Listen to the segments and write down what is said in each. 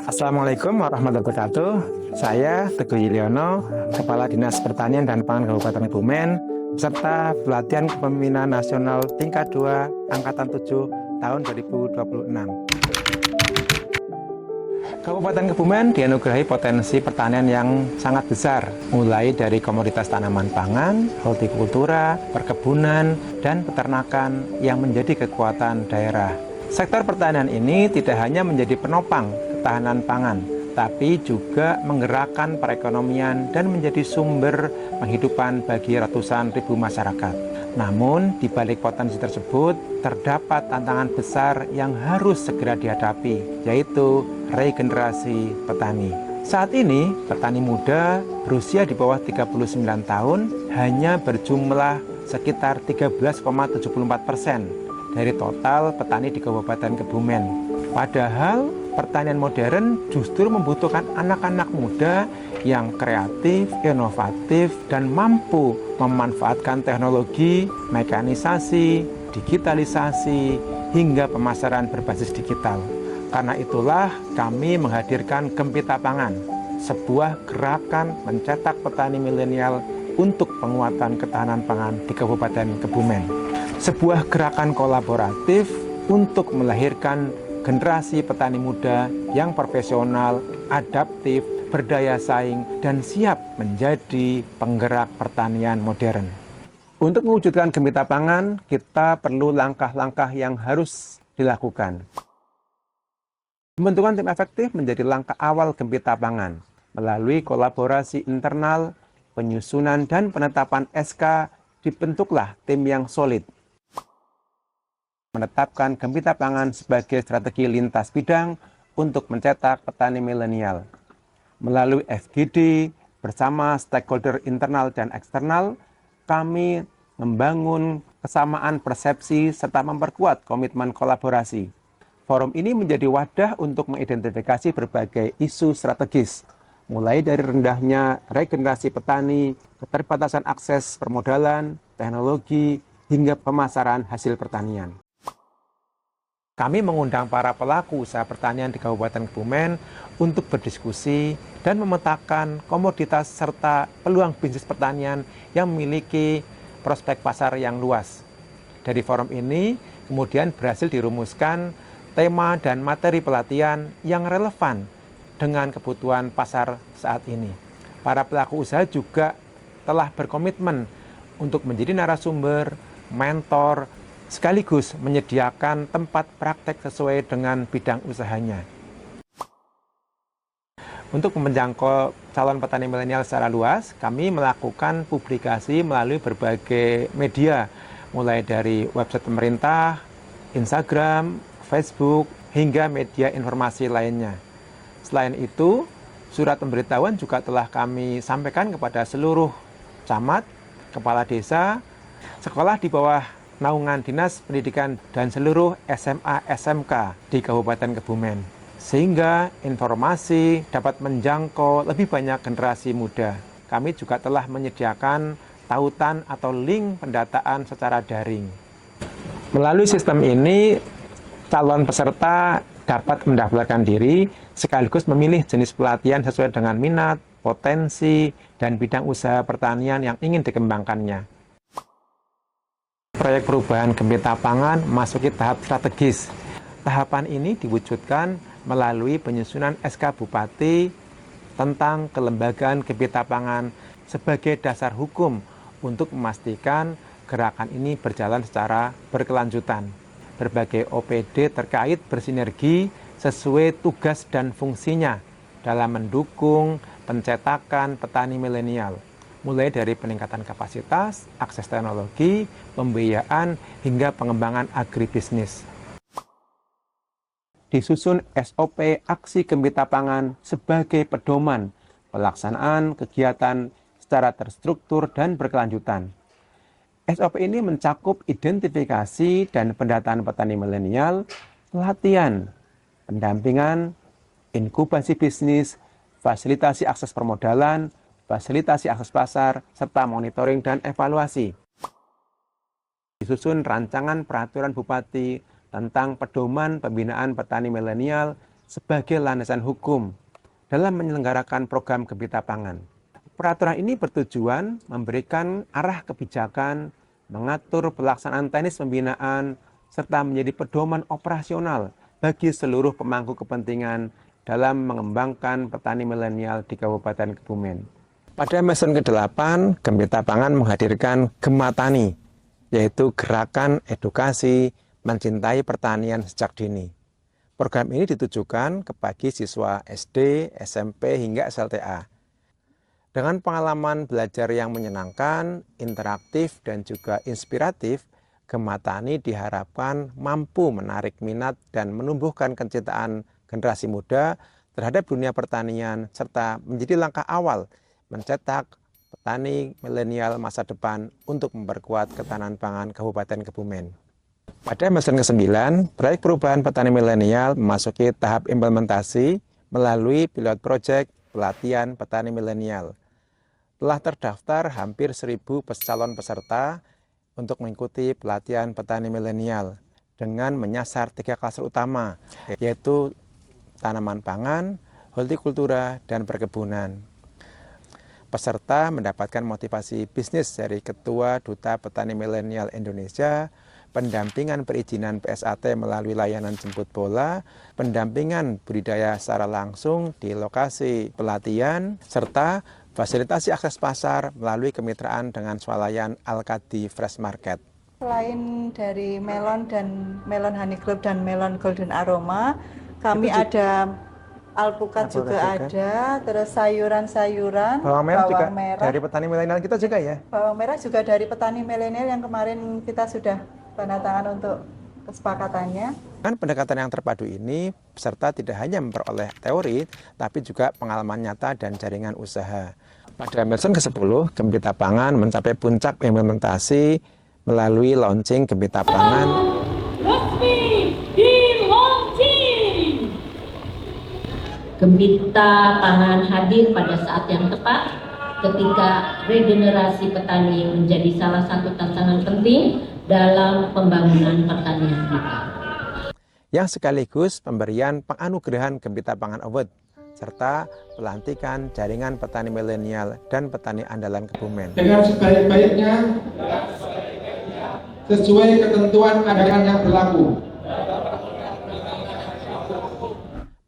Assalamualaikum warahmatullahi wabarakatuh. Saya Teguh Yuliono, Kepala Dinas Pertanian dan Pangan Kabupaten Kebumen, beserta pelatihan kepemimpinan nasional tingkat 2 angkatan 7 tahun 2026. Kabupaten Kebumen dianugerahi potensi pertanian yang sangat besar, mulai dari komoditas tanaman pangan, hortikultura, perkebunan, dan peternakan yang menjadi kekuatan daerah. Sektor pertanian ini tidak hanya menjadi penopang ketahanan pangan, tapi juga menggerakkan perekonomian dan menjadi sumber penghidupan bagi ratusan ribu masyarakat. Namun, di balik potensi tersebut, terdapat tantangan besar yang harus segera dihadapi, yaitu regenerasi petani. Saat ini, petani muda berusia di bawah 39 tahun hanya berjumlah sekitar 13,74% dari total petani di Kabupaten Kebumen. Padahal pertanian modern justru membutuhkan anak-anak muda yang kreatif, inovatif, dan mampu memanfaatkan teknologi, mekanisasi, digitalisasi, hingga pemasaran berbasis digital. Karena itulah kami menghadirkan Gempita Pangan, sebuah gerakan mencetak petani milenial untuk penguatan ketahanan pangan di Kabupaten Kebumen. Sebuah gerakan kolaboratif untuk melahirkan generasi petani muda yang profesional, adaptif, berdaya saing, dan siap menjadi penggerak pertanian modern. Untuk mewujudkan Gempita Pangan, kita perlu langkah-langkah yang harus dilakukan. Pembentukan tim efektif menjadi langkah awal Gempita Pangan. Melalui kolaborasi internal, penyusunan dan penetapan SK, dibentuklah tim yang solid. Menetapkan Gempita Pangan sebagai strategi lintas bidang untuk mencetak petani milenial. Melalui FGD, bersama stakeholder internal dan eksternal, kami membangun kesamaan persepsi serta memperkuat komitmen kolaborasi. Forum ini menjadi wadah untuk mengidentifikasi berbagai isu strategis, mulai dari rendahnya regenerasi petani, keterbatasan akses permodalan, teknologi, hingga pemasaran hasil pertanian. Kami mengundang para pelaku usaha pertanian di Kabupaten Kebumen untuk berdiskusi dan memetakan komoditas serta peluang bisnis pertanian yang memiliki prospek pasar yang luas. Dari forum ini, kemudian berhasil dirumuskan tema dan materi pelatihan yang relevan dengan kebutuhan pasar saat ini. Para pelaku usaha juga telah berkomitmen untuk menjadi narasumber, mentor, sekaligus menyediakan tempat praktek sesuai dengan bidang usahanya. Untuk menjangkau calon petani milenial secara luas, kami melakukan publikasi melalui berbagai media, mulai dari website pemerintah, Instagram, Facebook, hingga media informasi lainnya. Selain itu, surat pemberitahuan juga telah kami sampaikan kepada seluruh camat, kepala desa, sekolah di bawah naungan Dinas Pendidikan dan seluruh SMA SMK di Kabupaten Kebumen, sehingga informasi dapat menjangkau lebih banyak generasi muda. Kami juga telah menyediakan tautan atau link pendataan secara daring. Melalui sistem ini, calon peserta dapat mendaftarkan diri sekaligus memilih jenis pelatihan sesuai dengan minat, potensi, dan bidang usaha pertanian yang ingin dikembangkannya. Proyek perubahan Gempita Pangan memasuki tahap strategis. Tahapan ini diwujudkan melalui penyusunan SK Bupati tentang kelembagaan Gempita Pangan sebagai dasar hukum untuk memastikan gerakan ini berjalan secara berkelanjutan. Berbagai OPD terkait bersinergi sesuai tugas dan fungsinya dalam mendukung pencetakan petani milenial, mulai dari peningkatan kapasitas, akses teknologi, pembiayaan, hingga pengembangan agribisnis. Disusun SOP Aksi Gempita Pangan sebagai pedoman pelaksanaan kegiatan secara terstruktur dan berkelanjutan. SOP ini mencakup identifikasi dan pendataan petani milenial, pelatihan, pendampingan, inkubasi bisnis, fasilitasi akses permodalan, fasilitasi akses pasar, serta monitoring dan evaluasi. Disusun rancangan peraturan Bupati tentang pedoman pembinaan petani milenial sebagai landasan hukum dalam menyelenggarakan program Gembita Pangan. Peraturan ini bertujuan memberikan arah kebijakan, mengatur pelaksanaan teknis pembinaan, serta menjadi pedoman operasional bagi seluruh pemangku kepentingan dalam mengembangkan petani milenial di Kabupaten Kebumen. Pada meson ke-8, Gembita Pangan menghadirkan Gematani, yaitu gerakan edukasi mencintai pertanian sejak dini. Program ini ditujukan kepada siswa SD, SMP, hingga SLTA. Dengan pengalaman belajar yang menyenangkan, interaktif, dan juga inspiratif, Gematani diharapkan mampu menarik minat dan menumbuhkan kecintaan generasi muda terhadap dunia pertanian, serta menjadi langkah awal mencetak petani milenial masa depan untuk memperkuat ketahanan pangan Kabupaten Kebumen. Pada meson ke-9, proyek perubahan petani milenial memasuki tahap implementasi melalui pilot project pelatihan petani milenial. Telah terdaftar hampir 1.000 calon peserta untuk mengikuti pelatihan petani milenial dengan menyasar 3 klaster utama, yaitu tanaman pangan, hortikultura, dan perkebunan. Peserta mendapatkan motivasi bisnis dari Ketua Duta Petani Milenial Indonesia, pendampingan perizinan PSAT melalui layanan jemput bola, pendampingan budidaya secara langsung di lokasi pelatihan, serta fasilitasi akses pasar melalui kemitraan dengan swalayan Alkadi Fresh Market. Selain dari melon dan melon honey club dan melon golden aroma, kami ada alpukat juga ada, terus sayuran-sayuran, Bawang merah juga merah dari petani milenial kita juga ya? Bawang merah juga dari petani milenial yang kemarin kita sudah tanda tangan untuk kesepakatannya. Dengan pendekatan yang terpadu ini, peserta tidak hanya memperoleh teori, tapi juga pengalaman nyata dan jaringan usaha. Pada meson ke-10, Gembita Pangan mencapai puncak implementasi melalui launching Gembita Pangan. Gembita Pangan hadir pada saat yang tepat ketika regenerasi petani menjadi salah satu tantangan penting dalam pembangunan pertanian kita. Yang sekaligus pemberian penganugerahan Gembita Pangan Award serta pelantikan jaringan petani milenial dan petani andalan Kebumen. Dengan sebaik-baiknya sesuai ketentuan adaran yang berlaku.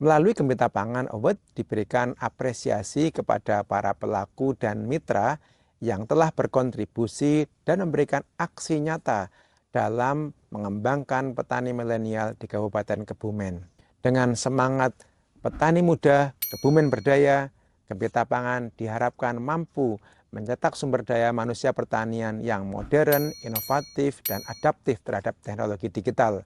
Melalui Gembita Pangan Award diberikan apresiasi kepada para pelaku dan mitra yang telah berkontribusi dan memberikan aksi nyata dalam mengembangkan petani milenial di Kabupaten Kebumen. Dengan semangat petani muda, Kebumen berdaya, Gembita Pangan diharapkan mampu mencetak sumber daya manusia pertanian yang modern, inovatif, dan adaptif terhadap teknologi digital.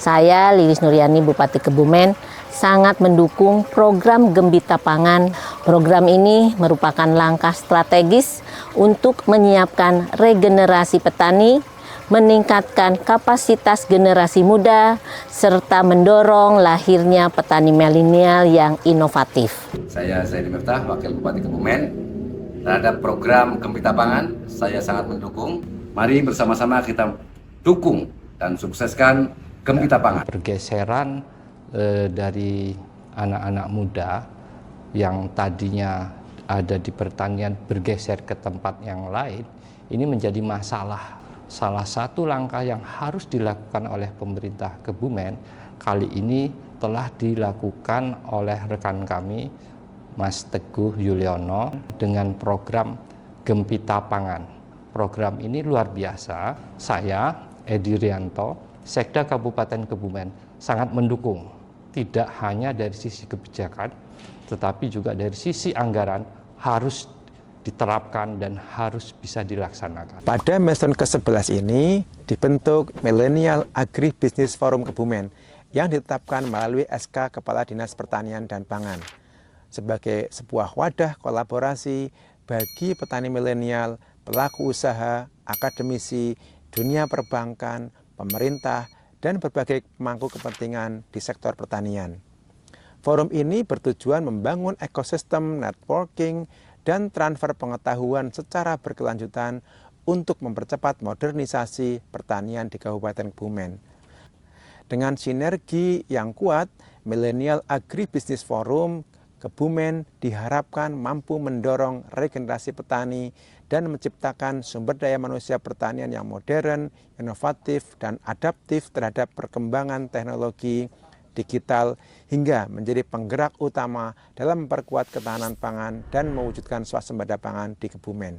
Saya, Lilis Nuryani, Bupati Kebumen, sangat mendukung program Gembita Pangan. Program ini merupakan langkah strategis untuk menyiapkan regenerasi petani, meningkatkan kapasitas generasi muda, serta mendorong lahirnya petani milenial yang inovatif. Saya Zaini Miftah, Wakil Bupati Kebumen. Terhadap program Gembita Pangan, saya sangat mendukung. Mari bersama-sama kita dukung dan sukseskan Gembita Pangan. Pergeseran dari anak-anak muda yang tadinya ada di pertanian bergeser ke tempat yang lain, ini menjadi masalah. Salah satu langkah yang harus dilakukan oleh pemerintah Kebumen kali ini telah dilakukan oleh rekan kami, Mas Teguh Yuliono, dengan program Gembita Pangan. Program ini luar biasa. Saya, Edi Rianto, Sekda Kabupaten Kebumen, sangat mendukung. Tidak hanya dari sisi kebijakan, tetapi juga dari sisi anggaran harus diterapkan dan harus bisa dilaksanakan. Pada meson ke-11 ini dibentuk Millennial Agribusiness Forum Kebumen yang ditetapkan melalui SK Kepala Dinas Pertanian dan Pangan sebagai sebuah wadah kolaborasi bagi petani milenial, pelaku usaha, akademisi, dunia perbankan, pemerintah, dan berbagai pemangku kepentingan di sektor pertanian. Forum ini bertujuan membangun ekosistem networking dan transfer pengetahuan secara berkelanjutan untuk mempercepat modernisasi pertanian di Kabupaten Kebumen. Dengan sinergi yang kuat, Millennial Agribusiness Forum Kebumen diharapkan mampu mendorong regenerasi petani dan menciptakan sumber daya manusia pertanian yang modern, inovatif, dan adaptif terhadap perkembangan teknologi digital hingga menjadi penggerak utama dalam memperkuat ketahanan pangan dan mewujudkan swasembada pangan di Kebumen.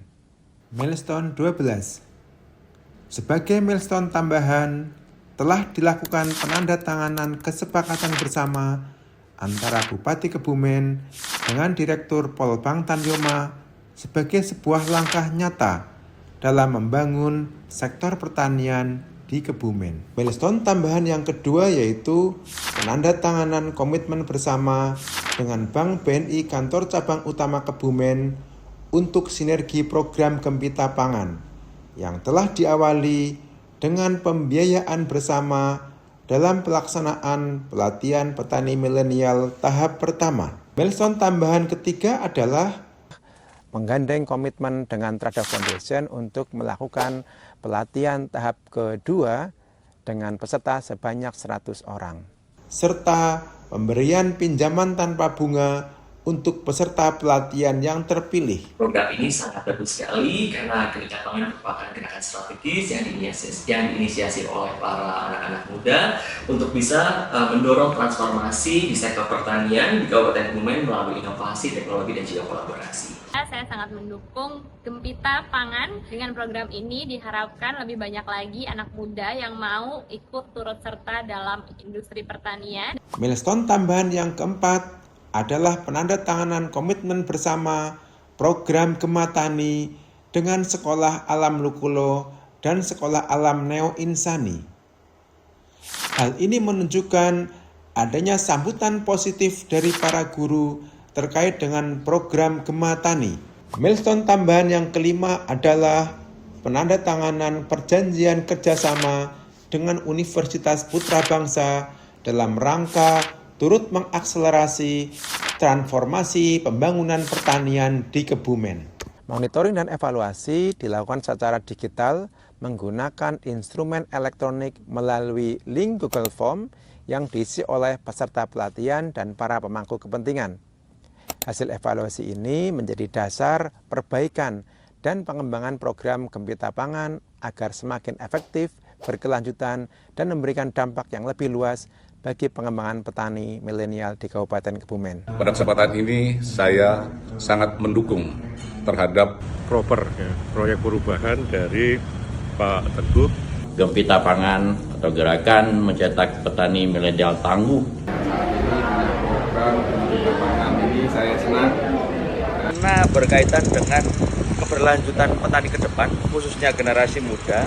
Milestone 12. Sebagai milestone tambahan, telah dilakukan penandatanganan kesepakatan bersama antara Bupati Kebumen dengan Direktur Polbank Tanyoma sebagai sebuah langkah nyata dalam membangun sektor pertanian di Kebumen. Milestone tambahan yang kedua yaitu penandatanganan komitmen bersama dengan Bank BNI Kantor Cabang Utama Kebumen untuk sinergi program Gempita Pangan yang telah diawali dengan pembiayaan bersama dalam pelaksanaan pelatihan petani milenial tahap pertama. Milestone tambahan ketiga adalah menggandeng komitmen dengan Trada Foundation untuk melakukan pelatihan tahap kedua dengan peserta sebanyak 100 orang. Serta pemberian pinjaman tanpa bunga untuk peserta pelatihan yang terpilih. Program ini sangat bagus sekali karena Gempita Pangan merupakan gerakan strategis yang diinisiasi oleh para anak-anak muda untuk bisa mendorong transformasi di sektor pertanian di Kabupaten Kebumen melalui inovasi, teknologi, dan juga kolaborasi. Saya sangat mendukung Gempita Pangan. Dengan program ini diharapkan lebih banyak lagi anak muda yang mau ikut turut serta dalam industri pertanian. Milestone tambahan yang keempat adalah penandatanganan komitmen bersama program Gema Tani dengan Sekolah Alam Lukulo dan Sekolah Alam Neo Insani. Hal ini menunjukkan adanya sambutan positif dari para guru terkait dengan program Gema Tani. Milestone tambahan yang kelima adalah penandatanganan perjanjian kerjasama dengan Universitas Putra Bangsa dalam rangka turut mengakselerasi transformasi pembangunan pertanian di Kebumen. Monitoring dan evaluasi dilakukan secara digital menggunakan instrumen elektronik melalui link Google Form yang diisi oleh peserta pelatihan dan para pemangku kepentingan. Hasil evaluasi ini menjadi dasar perbaikan dan pengembangan program Gempita Pangan agar semakin efektif, berkelanjutan, dan memberikan dampak yang lebih luas bagi pengembangan petani milenial di Kabupaten Kebumen. Pada kesempatan ini saya sangat mendukung terhadap proyek perubahan dari Pak Teguh. Gempita Pangan atau gerakan mencetak petani milenial tangguh. Saat ini dengan program Gempita Pangan ini saya senang karena berkaitan dengan keberlanjutan petani ke depan, khususnya generasi muda.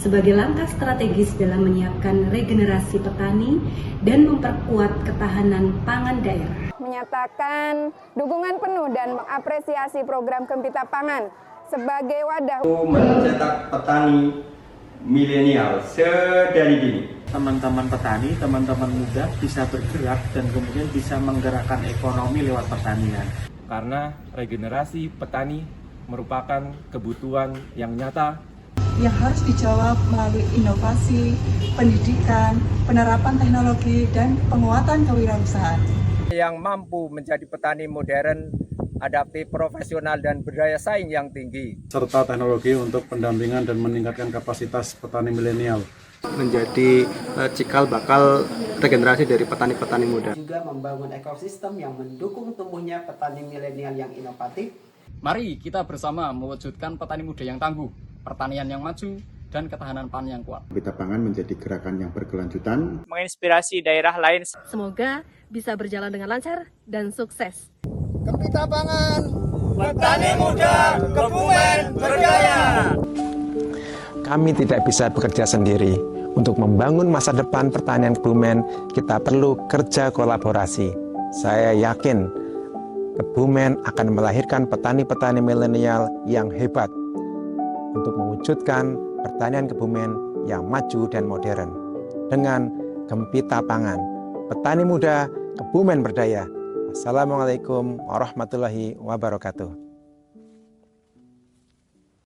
Sebagai langkah strategis dalam menyiapkan regenerasi petani dan memperkuat ketahanan pangan daerah. Menyatakan dukungan penuh dan mengapresiasi program Gempita Pangan sebagai wadah mencetak petani milenial sedari dini. Teman-teman petani, teman-teman muda bisa bergerak dan kemudian bisa menggerakkan ekonomi lewat pertanian. Karena regenerasi petani merupakan kebutuhan yang nyata yang harus dijawab melalui inovasi, pendidikan, penerapan teknologi, dan penguatan kewirausahaan. Yang mampu menjadi petani modern, adaptif, profesional, dan berdaya saing yang tinggi. Serta teknologi untuk pendampingan dan meningkatkan kapasitas petani milenial. Menjadi cikal bakal regenerasi dari petani-petani muda. Juga membangun ekosistem yang mendukung tumbuhnya petani milenial yang inovatif. Mari kita bersama mewujudkan petani muda yang tangguh, pertanian yang maju, dan ketahanan pangan yang kuat. Gempita Pangan menjadi gerakan yang berkelanjutan, menginspirasi daerah lain. Semoga bisa berjalan dengan lancar dan sukses. Gempita Pangan, petani muda Kebumen berjaya. Kami tidak bisa bekerja sendiri. Untuk membangun masa depan pertanian Kebumen, kita perlu kerja kolaborasi. Saya yakin Kebumen akan melahirkan petani-petani milenial yang hebat untuk mewujudkan pertanian Kebumen yang maju dan modern. Dengan Gempita Pangan, petani muda Kebumen berdaya. Assalamualaikum warahmatullahi wabarakatuh.